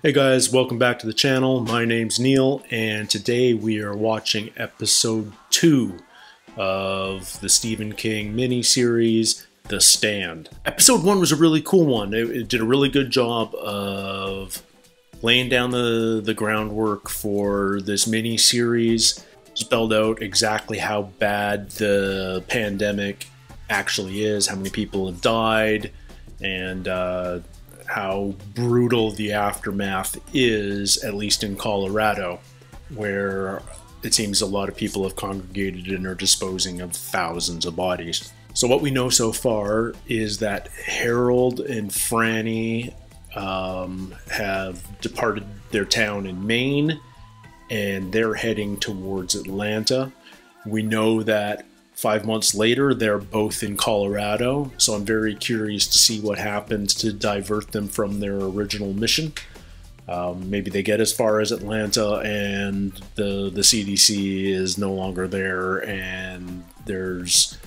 Hey guys, welcome back to the channel. My name's Neil, and today we are watching episode 2 of the Stephen King miniseries, The Stand. Episode 1 was a really cool one. It did a really good job of laying down the groundwork for this miniseries, spelled out exactly how bad the pandemic actually is, how many people have died, and how brutal the aftermath is, at least in Colorado, where it seems a lot of people have congregated and are disposing of thousands of bodies. So what we know so far is that Harold and Franny have departed their town in Maine, and they're heading towards Atlanta. We know that 5 months later, they're both in Colorado, so I'm very curious to see what happens to divert them from their original mission. Maybe they get as far as Atlanta and the CDC is no longer there, and there's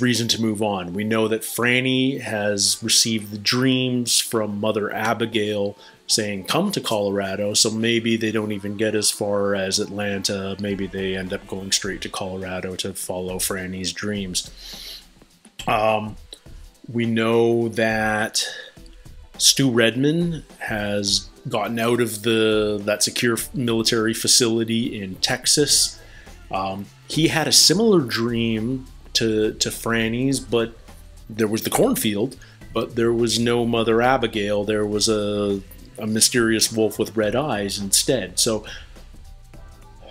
reason to move on. We know that Franny has received the dreams from Mother Abigail saying come to Colorado, so maybe they don't even get as far as Atlanta. Maybe they end up going straight to Colorado to follow Franny's dreams. We know that Stu Redman has gotten out of that secure military facility in Texas. He had a similar dream to Franny's, but there was the cornfield, but there was no Mother Abigail. There was a mysterious wolf with red eyes instead. So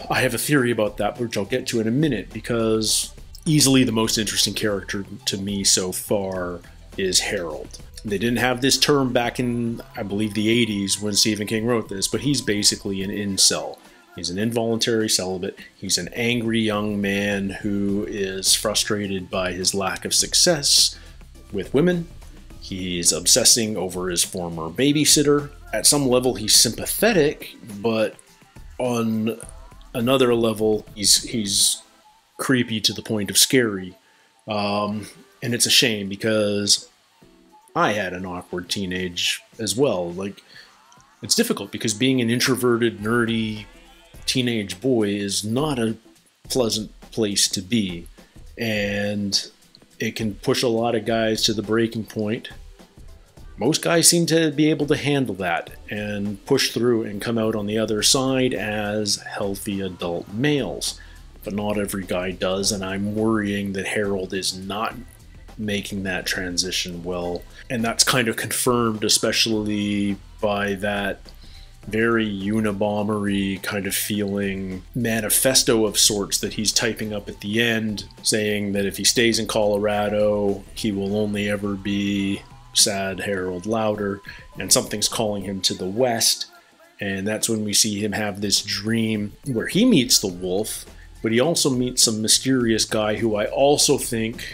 I have a theory about that, which I'll get to in a minute, because easily the most interesting character to me so far is Harold. They didn't have this term back in, I believe, the 80s when Stephen King wrote this, but he's basically an incel. He's an involuntary celibate. He's an angry young man who is frustrated by his lack of success with women. He's obsessing over his former babysitter. At some level, he's sympathetic, but on another level, he's creepy to the point of scary. And it's a shame, because I had an awkward teenage as well. Like, it's difficult because being an introverted, nerdy teenage boy is not a pleasant place to be, and it can push a lot of guys to the breaking point. Most guys seem to be able to handle that and push through and come out on the other side as healthy adult males, but not every guy does, and I'm worrying that Harold is not making that transition well, and that's kind of confirmed especially by that very Unabomber-y kind of feeling manifesto of sorts that he's typing up at the end, saying that if he stays in Colorado, he will only ever be sad Harold Lauder, and something's calling him to the west. And that's when we see him have this dream where he meets the wolf, but he also meets some mysterious guy who I also think,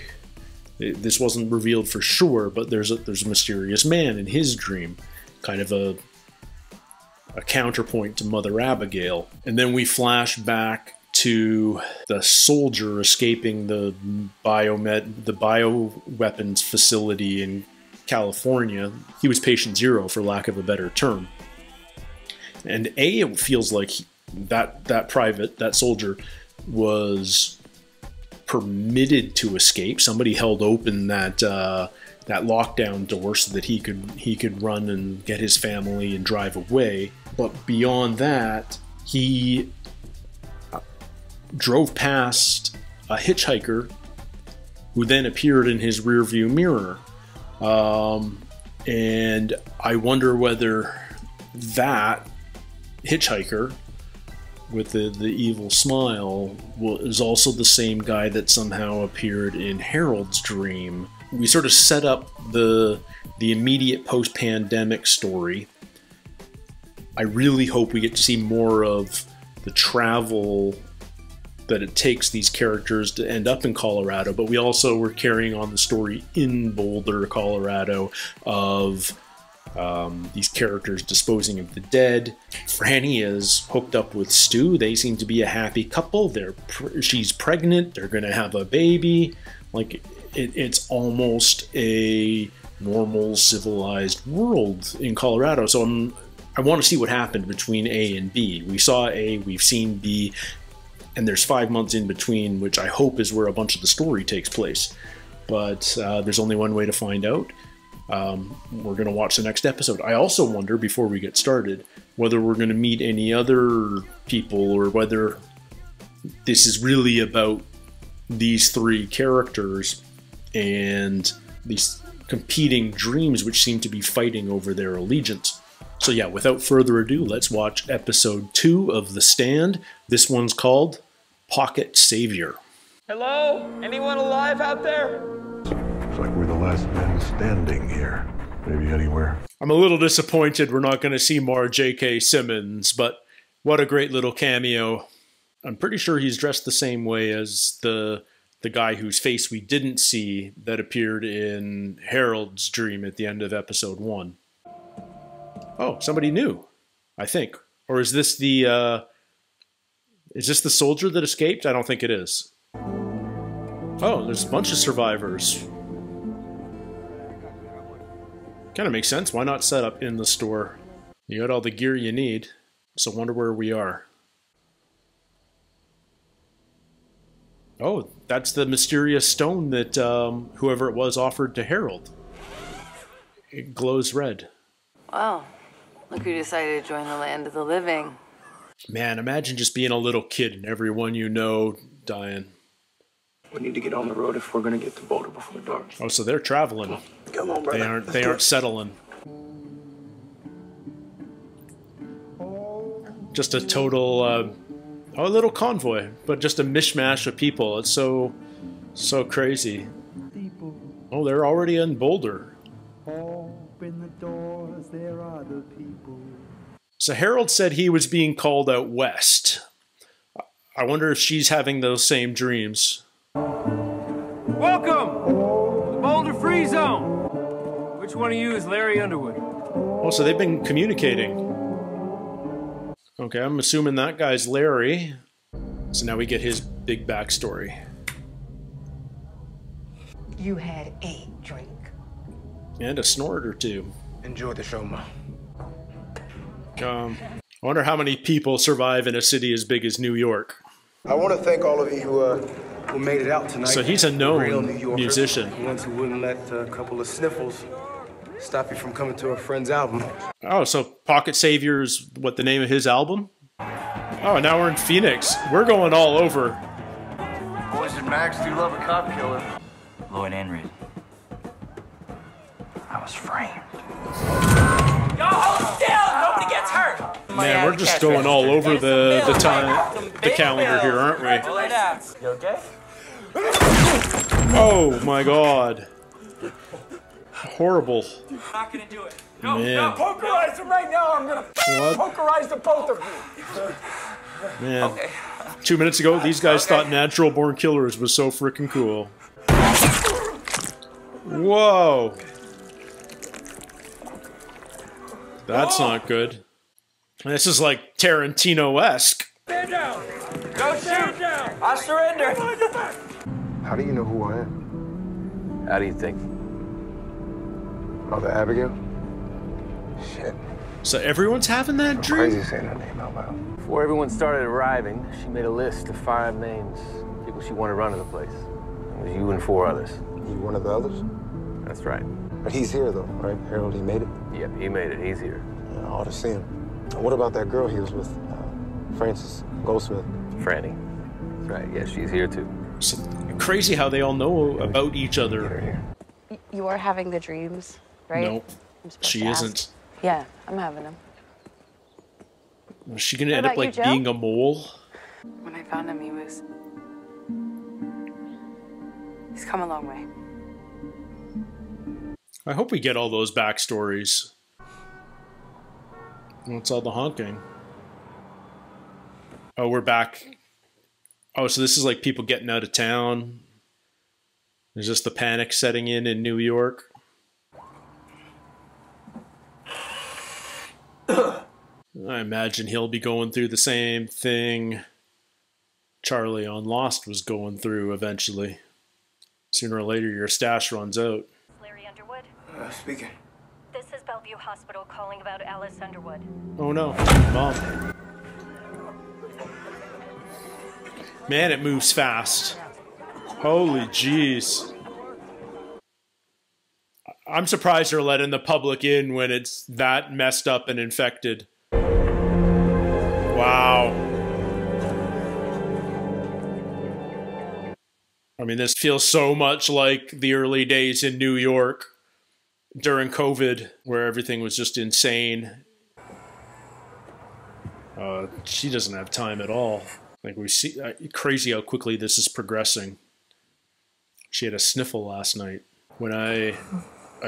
this wasn't revealed for sure, but there's a mysterious man in his dream, kind of a counterpoint to Mother Abigail. And then we flash back to the soldier escaping the bioweapons facility in California. He was patient zero, for lack of a better term. And it feels like that soldier was permitted to escape. Somebody held open that lockdown door so that he could run and get his family and drive away. But beyond that, he drove past a hitchhiker who then appeared in his rearview mirror. And I wonder whether that hitchhiker with the evil smile is also the same guy that somehow appeared in Harold's dream. We sort of set up the immediate post-pandemic story. I really hope we get to see more of the travel that it takes these characters to end up in Colorado, but we also were carrying on the story in Boulder, Colorado, of these characters disposing of the dead. Franny is hooked up with Stu. They seem to be a happy couple. She's pregnant. They're going to have a baby. Like, it's almost a normal, civilized world in Colorado. So I want to see what happened between A and B. We saw A, we've seen B, and there's 5 months in between, which I hope is where a bunch of the story takes place. But there's only one way to find out. We're going to watch the next episode. I also wonder, before we get started, whether we're going to meet any other people or whether this is really about these three characters and these competing dreams which seem to be fighting over their allegiance. So yeah, without further ado, let's watch episode 2 of The Stand. This one's called Pocket Savior. Hello? Anyone alive out there? Looks like we're the last men standing here. Maybe anywhere. I'm a little disappointed we're not going to see more J.K. Simmons, but what a great little cameo. I'm pretty sure he's dressed the same way as the guy whose face we didn't see that appeared in Harold's dream at the end of episode 1. Oh, somebody new, I think. Or is this the soldier that escaped? I don't think it is. Oh, there's a bunch of survivors. Kind of makes sense. Why not set up in the store? You got all the gear you need. So wonder where we are. Oh, that's the mysterious stone that whoever it was offered to Harold. It glows red. Wow. Look who decided to join the land of the living. Man, imagine just being a little kid and everyone you know dying. We need to get on the road if we're gonna get to Boulder before dark. Oh, so they're traveling. Come on, brother. They aren't settling. Just a total, a little convoy, but just a mishmash of people. It's so crazy. Oh, they're already in Boulder. Open the doors, there are the people. So Harold said he was being called out west. I wonder if she's having those same dreams. Welcome to the Boulder Free Zone. Which one of you is Larry Underwood? Oh, so they've been communicating. Okay, I'm assuming that guy's Larry. So now we get his big backstory. You had a drink. And a snort or two. Enjoy the show, Ma. I wonder how many people survive in a city as big as New York. I want to thank all of you who made it out tonight. So he's a known Real New Yorkers, musician. the ones who wouldn't let a couple of sniffles stop you from coming to a friend's album. Oh, so Pocket Savior's what the name of his album? Oh, now we're in Phoenix. We're going all over. Boys and Max do love a cop killer. Lloyd Enrid. I was framed. Y'all hold still! Nobody gets hurt! Man, we're just going all over the calendar here, aren't we? You okay? Oh my God. Horrible. I'm not gonna do it. No, Man. no, pokerize him right now. I'm gonna What? pokerize the both of you. Man. Okay. 2 minutes ago, these guys thought Natural Born Killers was so freaking cool. Whoa. That's not good. This is like Tarantino-esque. Stand down. Go shoot. Down. I surrender. How do you know who I am? How do you think? Mother Abigail? Shit. So everyone's having that dream? Crazy saying her name out loud. Before everyone started arriving, she made a list of 5 names. People she wanted running the place. It was you and 4 others. You one of the others? That's right. But he's here though, right? Harold, he made it? Yep, he made it. He's here. Yeah, I ought to see him. And what about that girl he was with? Frances Goldsmith. Franny. That's right. Yeah, she's here too. So crazy how they all know about each Get her other. here. You are having the dreams, right? No, I'm supposed she to ask. isn't. Yeah, I'm having them. Is she gonna What end up about you, like Joe? being a mole? When I found him, he's come a long way. I hope we get all those backstories. What's all the honking? Oh, we're back. Oh, so this is like people getting out of town. Is this the panic setting in New York? I imagine he'll be going through the same thing Charlie on Lost was going through eventually. Sooner or later, your stash runs out. Larry Underwood. Speaking. This is Belle Bellevue Hospital calling about Alice Underwood. Oh no, Mom. Man, it moves fast. Holy jeez. I'm surprised they're letting the public in when it's that messed up and infected. Wow. I mean, this feels so much like the early days in New York during COVID, where everything was just insane. She doesn't have time at all. Like, we see, crazy how quickly this is progressing. She had a sniffle last night. When I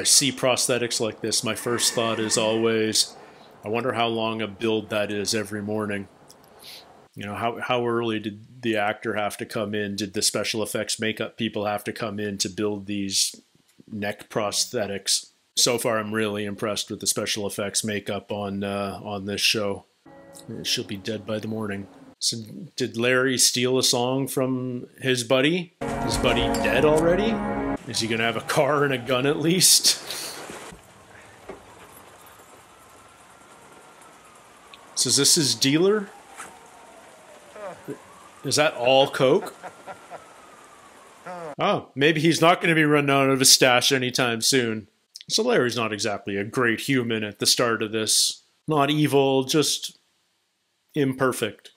see prosthetics like this, my first thought is always, I wonder how long a build that is every morning. You know, how early did the actor have to come in? Did the special effects makeup people have to come in to build these neck prosthetics? So far, I'm really impressed with the special effects makeup on this show. She'll be dead by the morning. So, did Larry steal a song from his buddy? Is buddy dead already? Is he gonna have a car and a gun at least? So is this his dealer? Is that all coke? Oh, maybe he's not going to be running out of his stash anytime soon. So Larry's not exactly a great human at the start of this. Not evil, just imperfect.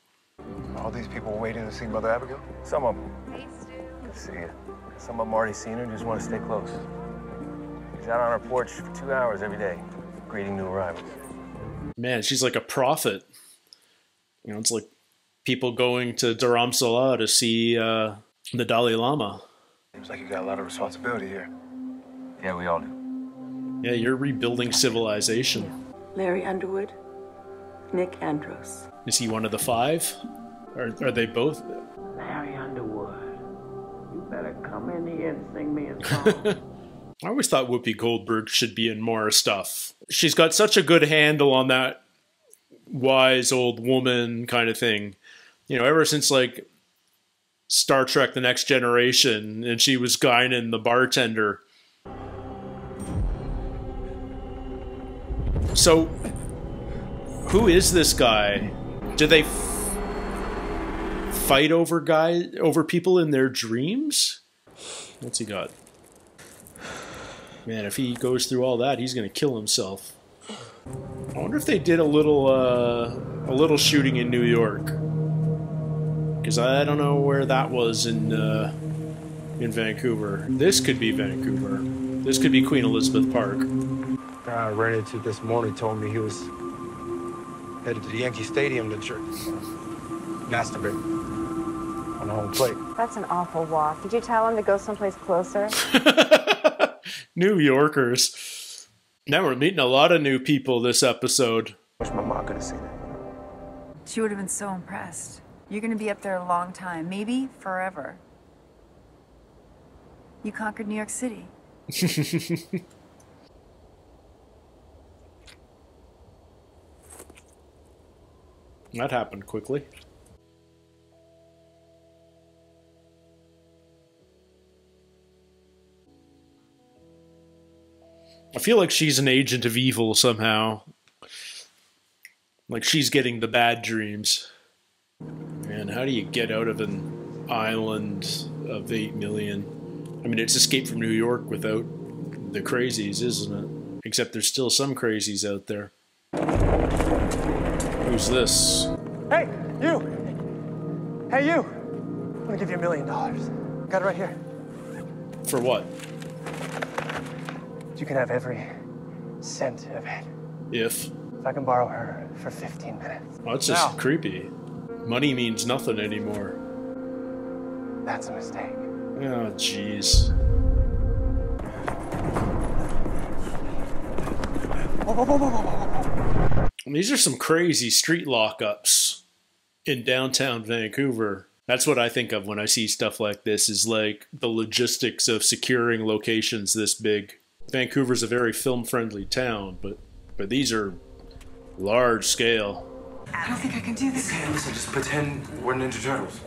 All these people waiting to see Mother Abigail? Some of them. Good to see you. Some of them already seen her and just want to stay close. She's out on her porch for 2 hours every day, greeting new arrivals. Man, she's like a prophet. You know, it's like people going to Dharamsala to see the Dalai Lama. Seems like you got a lot of responsibility here. Yeah, we all do. Yeah, you're rebuilding civilization. Larry Underwood, Nick Andros. Is he one of the 5? Are they both? Larry Underwood, you better come in here and sing me a song. I always thought Whoopi Goldberg should be in more stuff. She's got such a good handle on that wise old woman kind of thing. You know, ever since like Star Trek The Next Generation, and she was Guinan the bartender. So, who is this guy? Do they fight over people in their dreams? What's he got? Man, if he goes through all that, he's gonna kill himself. I wonder if they did a little shooting in New York, because I don't know where that was in Vancouver. This could be Vancouver. This could be Queen Elizabeth Park. I ran into this morning, told me he was headed to the Yankee Stadium to masturbate on the home plate. That's an awful walk. Did you tell him to go someplace closer? New Yorkers. Now we're meeting a lot of new people this episode. Wish my mom could have seen it. She would have been so impressed. You're going to be up there a long time, maybe forever. You conquered New York City. That happened quickly. I feel like she's an agent of evil somehow. Like she's getting the bad dreams. Man, how do you get out of an island of 8 million? I mean, it's Escape from New York without the crazies, isn't it? Except there's still some crazies out there. Who's this? Hey, you! Hey, you! I'm gonna give you $1 million. Got it right here. For what? You can have every cent of it. If I can borrow her for 15 minutes. Well, that's just creepy. Money means nothing anymore. That's a mistake. Oh, jeez. These are some crazy street lockups in downtown Vancouver. That's what I think of when I see stuff like this, is like the logistics of securing locations this big. Vancouver's a very film-friendly town, but these are large scale. I don't think I can do this. Okay, listen, just pretend we're Ninja Turtles,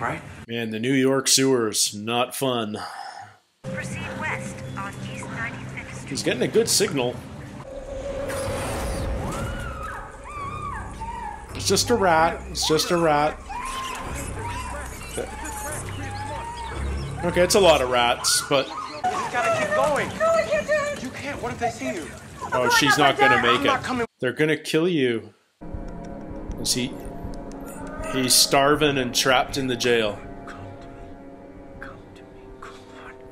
right? Man, the New York sewers, not fun. Proceed west on East 95th Street. He's getting a good signal. It's just a rat. It's just a rat. Okay, it's a lot of rats, but... You just gotta keep going. No, I can't do it. You can't. What if they see you? Oh, she's not gonna make I'm not coming. it. They're gonna kill you. Is he... He's starving and trapped in the jail.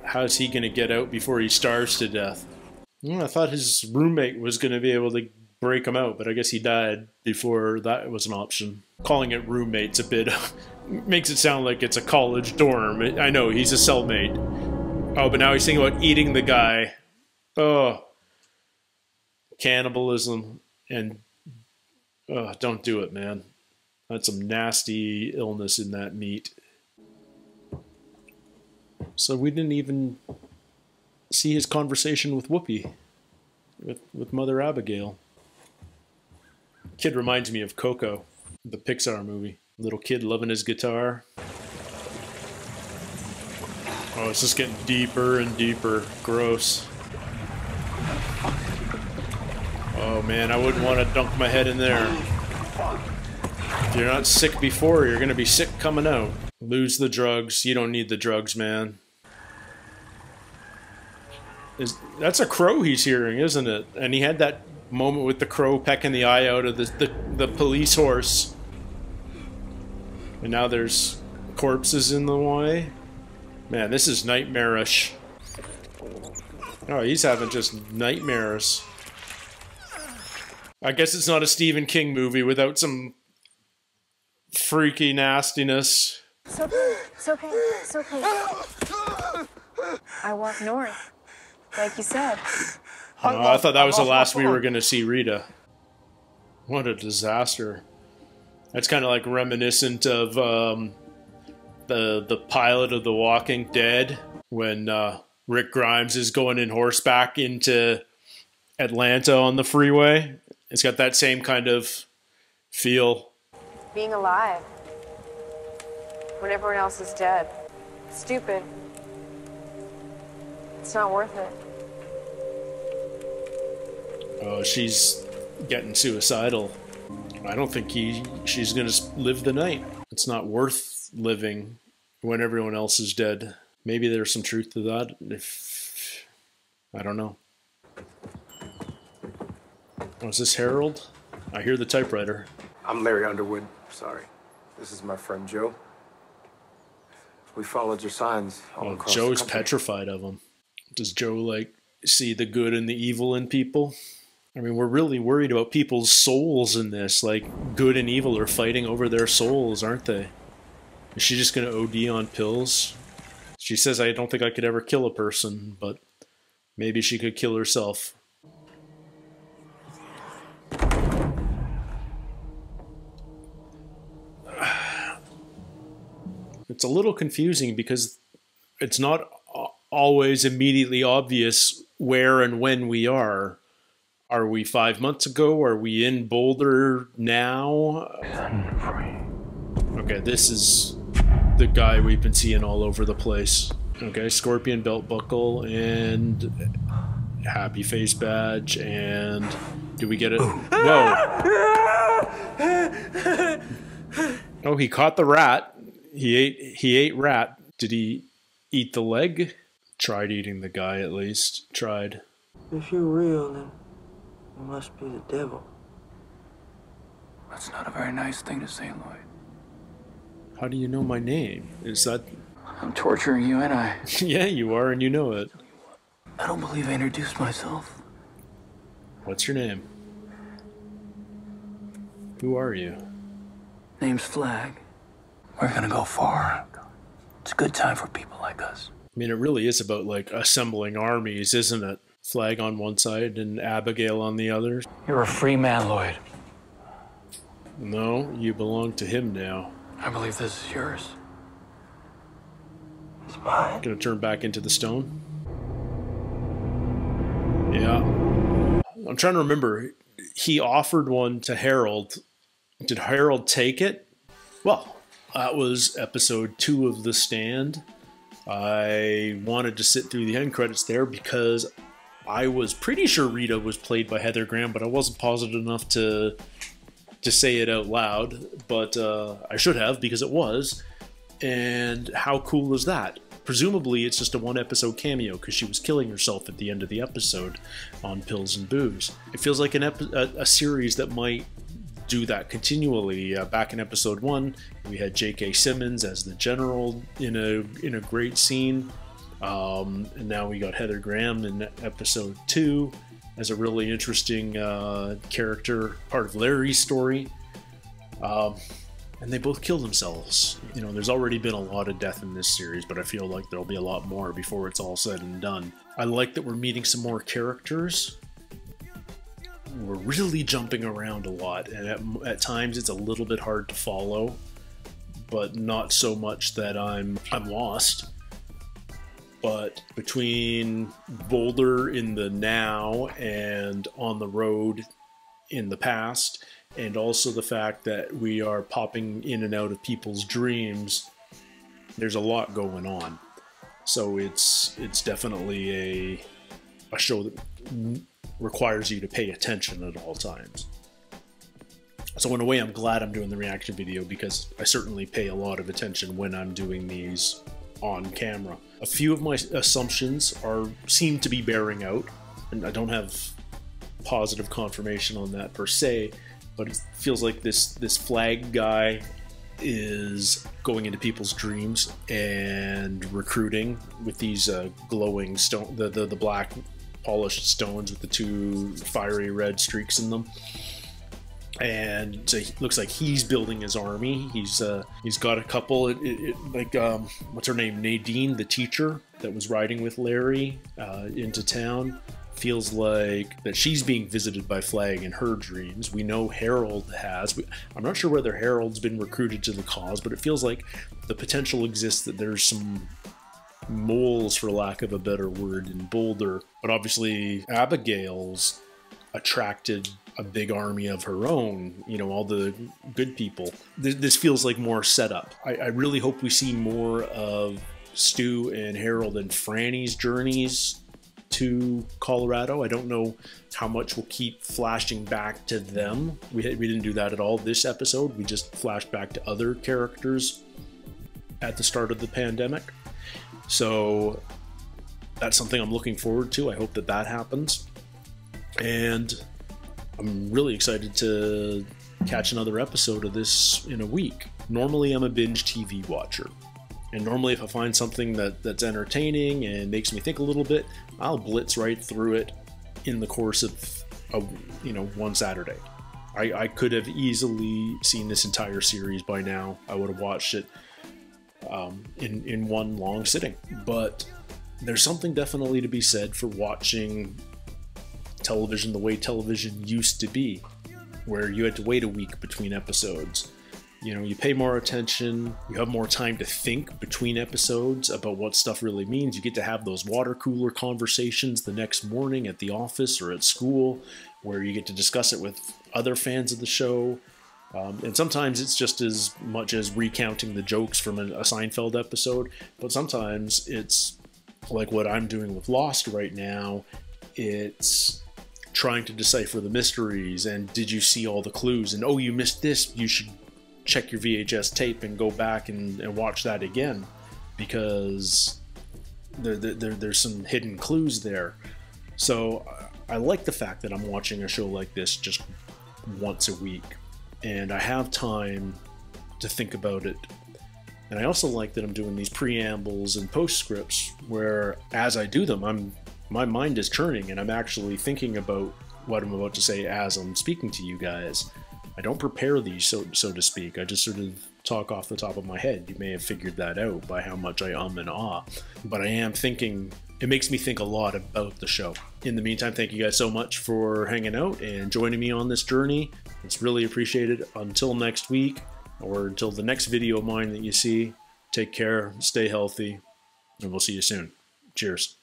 How's he gonna get out before he starves to death? I thought his roommate was gonna be able to break him out, but I guess he died before that was an option. Calling it roommate's a bit... makes it sound like it's a college dorm. I know, he's a cellmate. Oh, but now he's thinking about eating the guy. Oh. Cannibalism. And... Oh, don't do it, man. That's some nasty illness in that meat. So we didn't even see his conversation with Whoopi. With Mother Abigail. Kid reminds me of Coco, the Pixar movie. Little kid loving his guitar. Oh, it's just getting deeper and deeper. Gross. Oh man, I wouldn't want to dunk my head in there. If you're not sick before, you're gonna be sick coming out. Lose the drugs. You don't need the drugs, man. That's a crow he's hearing, isn't it? And he had that moment with the crow pecking the eye out of the police horse. And now there's corpses in the way. Man, this is nightmarish. Oh, he's having just nightmares. I guess it's not a Stephen King movie without some freaky nastiness. It's okay. It's okay. It's okay. I walk north, like you said. Oh, I thought that was the last we were going to see Rita. What a disaster. That's kind of like reminiscent of the pilot of The Walking Dead when Rick Grimes is going in horseback into Atlanta on the freeway. It's got that same kind of feel. Being alive when everyone else is dead. It's stupid. It's not worth it. Oh, she's getting suicidal. I don't think she's gonna live the night. It's not worth living when everyone else is dead. Maybe there's some truth to that. I don't know. Oh, is this Harold? I hear the typewriter. I'm Larry Underwood. Sorry. This is my friend Joe. We followed your signs all across Joe's the country. petrified of him. Does Joe, like, see the good and the evil in people? I mean, we're really worried about people's souls in this. Like, good and evil are fighting over their souls, aren't they? Is she just going to OD on pills? She says, I don't think I could ever kill a person, but maybe she could kill herself. It's a little confusing because it's not always immediately obvious where and when we are. Are we 5 months ago? Are we in Boulder now? Okay, this is the guy we've been seeing all over the place. Okay, scorpion belt buckle and happy face badge and do we get it? Whoa! Oh, he caught the rat. He ate rat. Did he eat the leg? Tried eating the guy at least. Tried. If you're real, then you must be the devil. That's not a very nice thing to say, Lloyd. How do you know my name? Is that... I'm torturing you, ain't I? Yeah, you are, and you know it. I don't believe I introduced myself. What's your name? Who are you? Name's Flag. We're gonna go far. It's a good time for people like us. I mean, it really is about, like, assembling armies, isn't it? Flag on one side and Abigail on the other. You're a free man, Lloyd. No, you belong to him now. I believe this is yours. It's mine. Gonna turn back into the stone? Yeah. I'm trying to remember. He offered one to Harold. Did Harold take it? Well, that was episode 2 of The Stand. I wanted to sit through the end credits there because I was pretty sure Rita was played by Heather Graham, but I wasn't positive enough to to say it out loud, but I should have, because it was. And how cool is that? Presumably it's just a one-episode cameo because she was killing herself at the end of the episode on pills and booze. It feels like a series that might do that continually. Back in episode 1, we had J.K. Simmons as the general in a great scene, and now we got Heather Graham in episode 2 as a really interesting character, part of Larry's story. And they both kill themselves. You know, there's already been a lot of death in this series, but I feel like there'll be a lot more before it's all said and done. I like that we're meeting some more characters. We're really jumping around a lot, and at times it's a little bit hard to follow, but not so much that I'm lost. But between Boulder in the now and on the road in the past, and also the fact that we are popping in and out of people's dreams, there's a lot going on. So it's definitely a show that requires you to pay attention at all times. So in a way, I'm glad I'm doing the reaction video, because I certainly pay a lot of attention when I'm doing these on camera. A few of my assumptions seem to be bearing out, and I don't have positive confirmation on that per se, but it feels like this Flag guy is going into people's dreams and recruiting with these glowing stone, the black polished stones with the 2 fiery red streaks in them. And so it looks like he's building his army. He's got a couple, like what's her name, Nadine, the teacher that was riding with Larry into town. Feels like that she's being visited by Flag in her dreams. We know Harold has. I'm not sure whether Harold's been recruited to the cause, but it feels like the potential exists that there's some moles, for lack of a better word, in Boulder. But obviously Abigail's attracted a big army of her own, you know, all the good people. This feels like more setup. I really hope we see more of Stu and Harold and Franny's journeys to Colorado. I don't know how much we'll keep flashing back to them. We didn't do that at all this episode. We just flashed back to other characters at the start of the pandemic. So that's something I'm looking forward to. I hope that happens. And I'm really excited to catch another episode of this in a week. Normally I'm a binge TV watcher. And normally if I find something that's entertaining and makes me think a little bit, I'll blitz right through it in the course of one Saturday. I could have easily seen this entire series by now. I would have watched it in one long sitting. But there's something definitely to be said for watching television the way television used to be, where you had to wait a week between episodes. You know, you pay more attention, you have more time to think between episodes about what stuff really means. You get to have those water cooler conversations the next morning at the office or at school, where you get to discuss it with other fans of the show. And sometimes it's just as much as recounting the jokes from a Seinfeld episode, but sometimes it's like what I'm doing with Lost right now. It's trying to decipher the mysteries, and did you see all the clues, and oh, you missed this, you should check your VHS tape and go back and watch that again, because there's some hidden clues there. So I like the fact that I'm watching a show like this just once a week, and I have time to think about it. And I also like that I'm doing these preambles and postscripts where, as I do them, my mind is churning and I'm actually thinking about what I'm about to say as I'm speaking to you guys. I don't prepare these, so to speak. I just sort of talk off the top of my head. You may have figured that out by how much I and ah. But I am thinking, it makes me think a lot about the show. In the meantime, thank you guys so much for hanging out and joining me on this journey. It's really appreciated. Until next week, or until the next video of mine that you see, take care, stay healthy, and we'll see you soon. Cheers.